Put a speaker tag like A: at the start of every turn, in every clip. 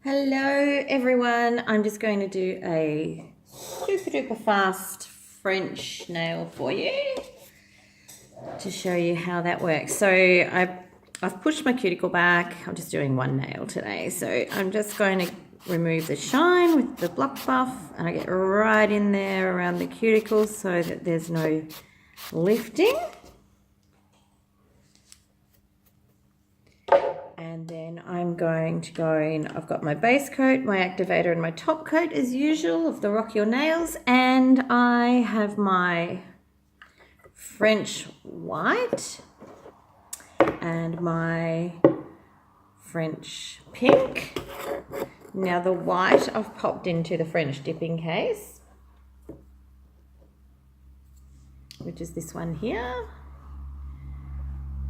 A: Hello everyone, I'm just going to do a super duper fast French nail for you to show you how that works. So I've pushed my cuticle back. I'm just doing one nail today. So I'm just going to remove the shine with the block buff and I get right in there around the cuticle so that there's no lifting. And then I'm going to go in, I've got my base coat, my activator and my top coat as usual of the Rock Your Nails, and I have my French white and my French pink. Now the white I've popped into the French dipping case, which is this one here.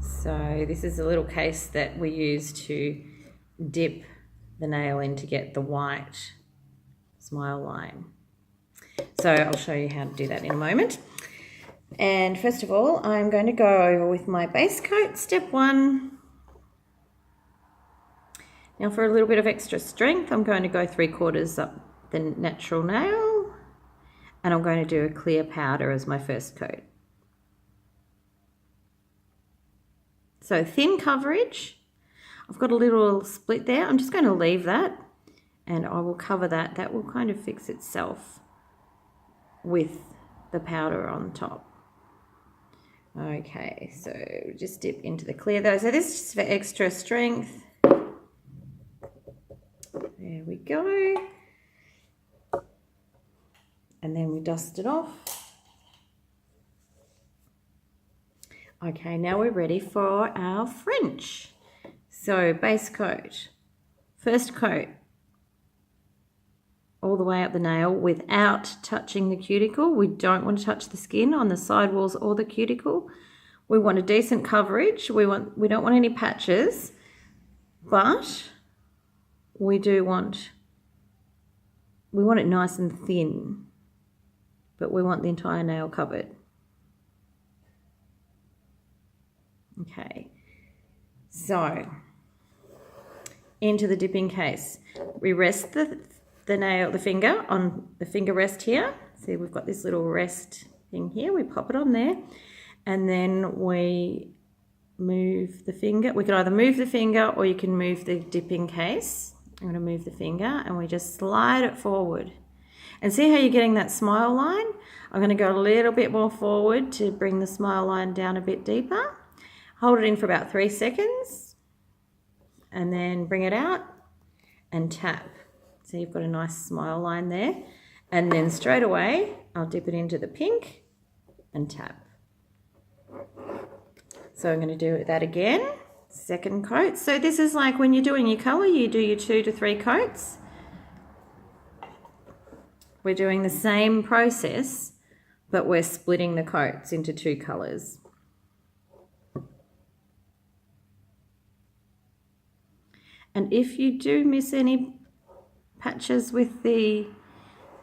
A: So this is a little case that we use to dip the nail in to get the white smile line. So I'll show you how to do that in a moment. And first of all, I'm going to go over with my base coat, step one. Now for a little bit of extra strength, I'm going to go 3/4 up the natural nail, and I'm going to do a clear powder as my first coat. So thin coverage, I've got a little split there. I'm just going to leave that and I will cover that. That will kind of fix itself with the powder on top. Okay, so just dip into the clear though. So this is just for extra strength. There we go. And then we dust it off. Okay, now we're ready for our French. So base coat, first coat all the way up the nail without touching the cuticle. We don't want to touch the skin on the side walls or the cuticle. We want a decent coverage. We don't want any patches, but we want it nice and thin, but we want the entire nail covered. Okay, so into the dipping case, we rest the finger on the finger rest here. See, we've got this little rest thing here. We pop it on there, and then we move the finger. We can either move the finger or you can move the dipping case. I'm going to move the finger, and we just slide it forward. And see how you're getting that smile line? I'm going to go a little bit more forward to bring the smile line down a bit deeper. Hold it in for about 3 seconds and then bring it out and tap. So you've got a nice smile line there. And then straight away, I'll dip it into the pink and tap. So I'm going to do that again, second coat. So this is like when you're doing your colour, you do your 2 to 3 coats. We're doing the same process, but we're splitting the coats into 2 colours. And if you do miss any patches with the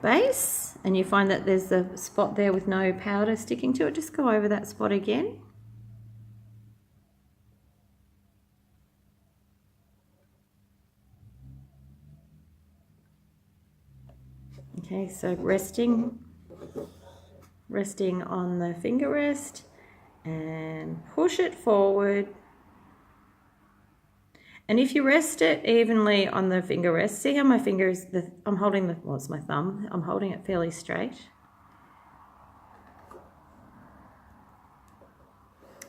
A: base and you find that there's a spot there with no powder sticking to it, just go over that spot again. Okay, so resting on the finger rest and push it forward. And if you rest it evenly on the finger rest, see how my finger is, I'm holding it's my thumb, I'm holding it fairly straight.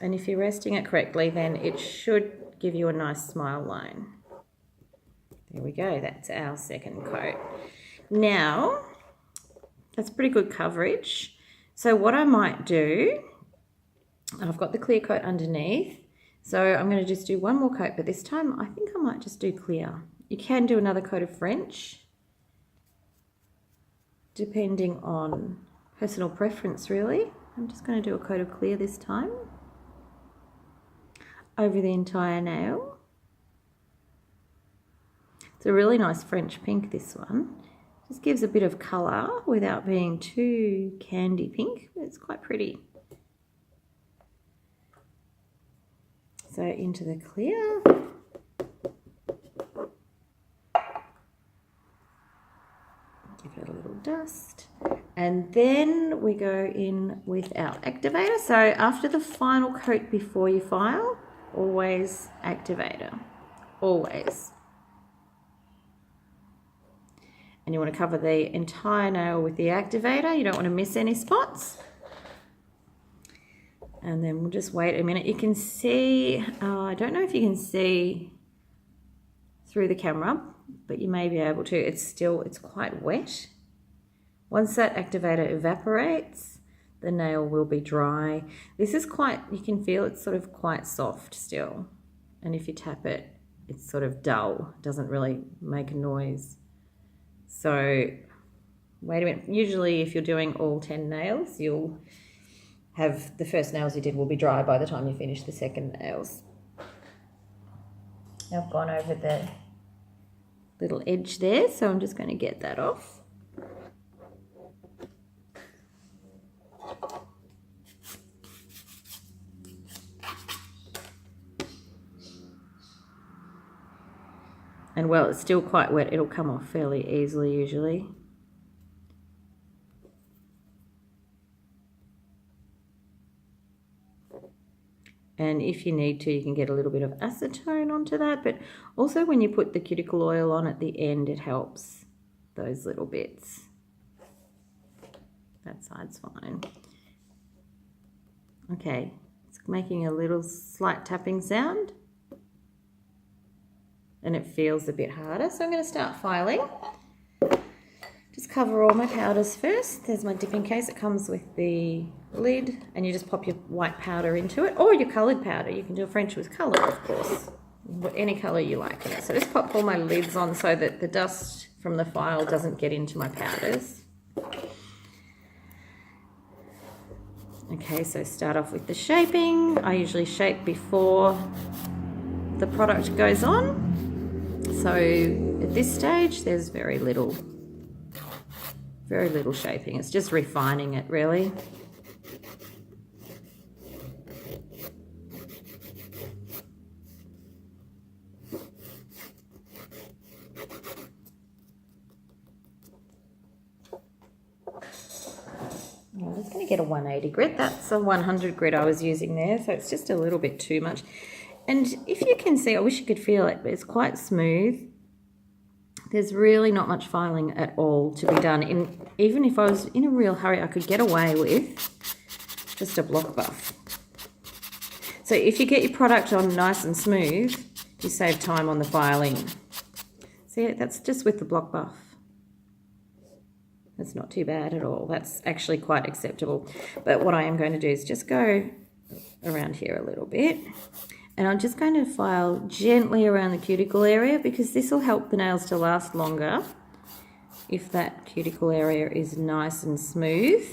A: And if you're resting it correctly, then it should give you a nice smile line. There we go, that's our second coat. Now, that's pretty good coverage. So what I might do, I've got the clear coat underneath, so I'm going to just do one more coat, but this time I think I might just do clear. You can do another coat of French, depending on personal preference really. I'm just going to do a coat of clear this time over the entire nail. It's a really nice French pink, this one. Just gives a bit of colour without being too candy pink, but it's quite pretty. So into the clear. give it a little dust. And then we go in with our activator. So after the final coat before you file, always activator, always. And you want to cover the entire nail with the activator. You don't want to miss any spots. And then we'll just wait a minute. You can see, I don't know if you can see through the camera, but you may be able to. It's quite wet. Once that activator evaporates, the nail will be dry. This is quite, you can feel it's sort of quite soft still. And if you tap it, it's sort of dull, doesn't really make a noise. So wait a minute. Usually if you're doing all 10 nails, you'll have the first nails you did will be dry by the time you finish the second nails. Now I've gone over the little edge there, so I'm just going to get that off. And well, it's still quite wet. It'll come off fairly easily usually. And if you need to, you can get a little bit of acetone onto that. But also when you put the cuticle oil on at the end, it helps those little bits. That side's fine. Okay, it's making a little slight tapping sound. And it feels a bit harder. So I'm going to start filing. Just cover all my powders first. There's my dipping case. It comes with the lid, and you just pop your white powder into it, or your coloured powder. You can do a French with colour, of course. Any colour you like in it. So just pop all my lids on so that the dust from the file doesn't get into my powders. Okay, so start off with the shaping. I usually shape before the product goes on. So at this stage, there's very little shaping. It's just refining it, really. I'm just going to get a 180 grit. That's a 100 grit I was using there, so it's just a little bit too much. And if you can see, I wish you could feel it, but it's quite smooth. There's really not much filing at all to be done. Even if I was in a real hurry, I could get away with just a block buff. So if you get your product on nice and smooth, you save time on the filing. See, that's just with the block buff. That's not too bad at all. That's actually quite acceptable. But what I am going to do is just go around here a little bit. And I'm just going to file gently around the cuticle area because this will help the nails to last longer. If that cuticle area is nice and smooth,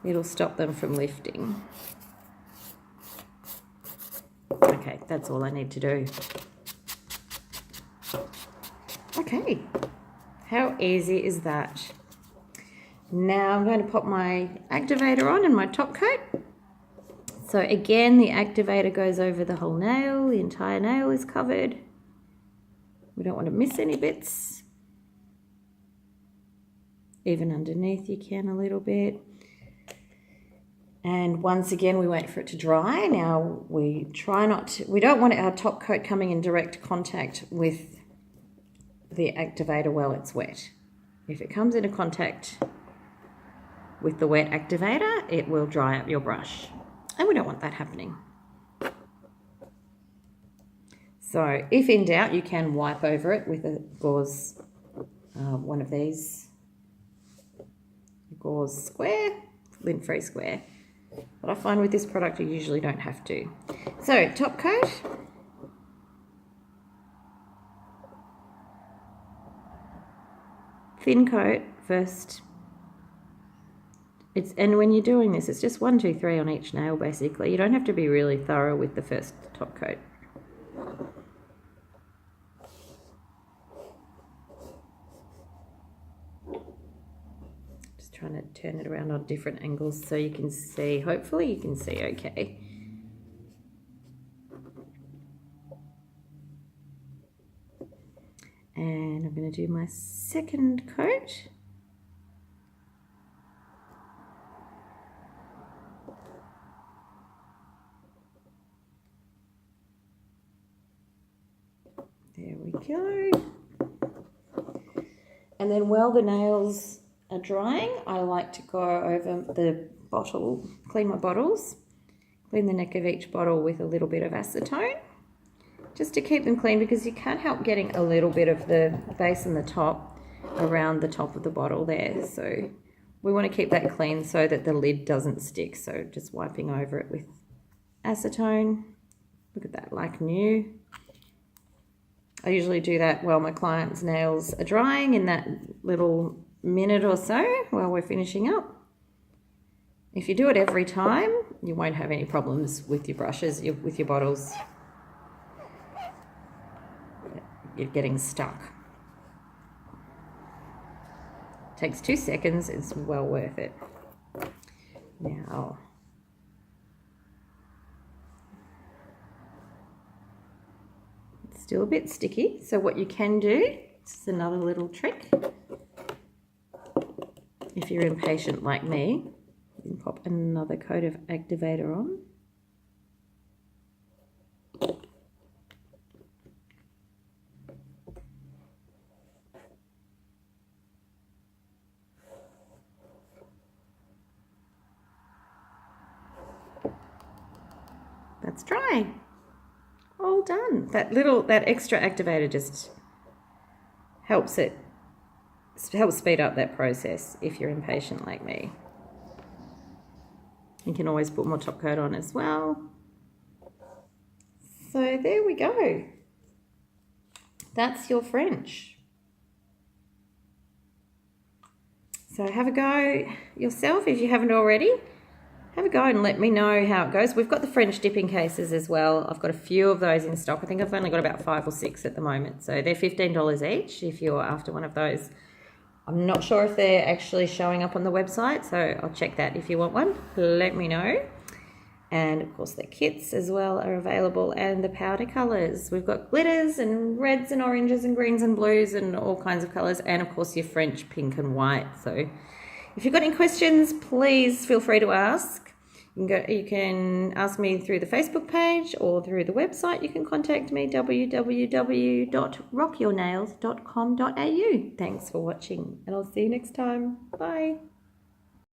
A: it'll stop them from lifting. Okay, that's all I need to do. Okay, how easy is that? Now I'm going to pop my activator on and my top coat. So again, the activator goes over the whole nail. The entire nail is covered. We don't want to miss any bits. Even underneath you can a little bit. And once again, we wait for it to dry. Now we don't want our top coat coming in direct contact with the activator while it's wet. If it comes into contact with the wet activator, it will dry up your brush. And we don't want that happening. So if in doubt, you can wipe over it with a gauze, one of these gauze square, lint-free square. But I find with this product, you usually don't have to. So top coat. Thin coat first. And when you're doing this, it's just 1, 2, 3 on each nail, basically. You don't have to be really thorough with the first top coat. Just trying to turn it around on different angles so you can see. Hopefully you can see okay. And I'm going to do my second coat. we go. And then while the nails are drying, I like to go over the bottle, clean my bottles, clean the neck of each bottle with a little bit of acetone, just to keep them clean, because you can't help getting a little bit of the base and the top around the top of the bottle there. So we want to keep that clean so that the lid doesn't stick. So just wiping over it with acetone. Look at that, like new. I usually do that while my clients' nails are drying, in that little minute or so while we're finishing up. If you do it every time, you won't have any problems with your brushes, with your bottles. You're getting stuck. Takes 2 seconds, it's well worth it. Now, it's still a bit sticky, so what you can do, this is another little trick. If you're impatient like me, you can pop another coat of activator on. That's dry. All done. That extra activator just helps speed up that process if you're impatient like me. You can always put more top coat on as well. So there we go. That's your French. So have a go yourself if you haven't already. Have a go and let me know how it goes. We've got the French dipping cases as well. I've got a few of those in stock. I think I've only got about 5 or 6 at the moment. So they're $15 each if you're after one of those. I'm not sure if they're actually showing up on the website, so I'll check that. If you want one, let me know. And of course the kits as well are available, and the powder colours. We've got glitters and reds and oranges and greens and blues and all kinds of colours, and of course your French pink and white. So if you've got any questions, please feel free to ask. You can ask me through the Facebook page or through the website. You can contact me, www.rockyournails.com.au. Thanks for watching, and I'll see you next time. Bye.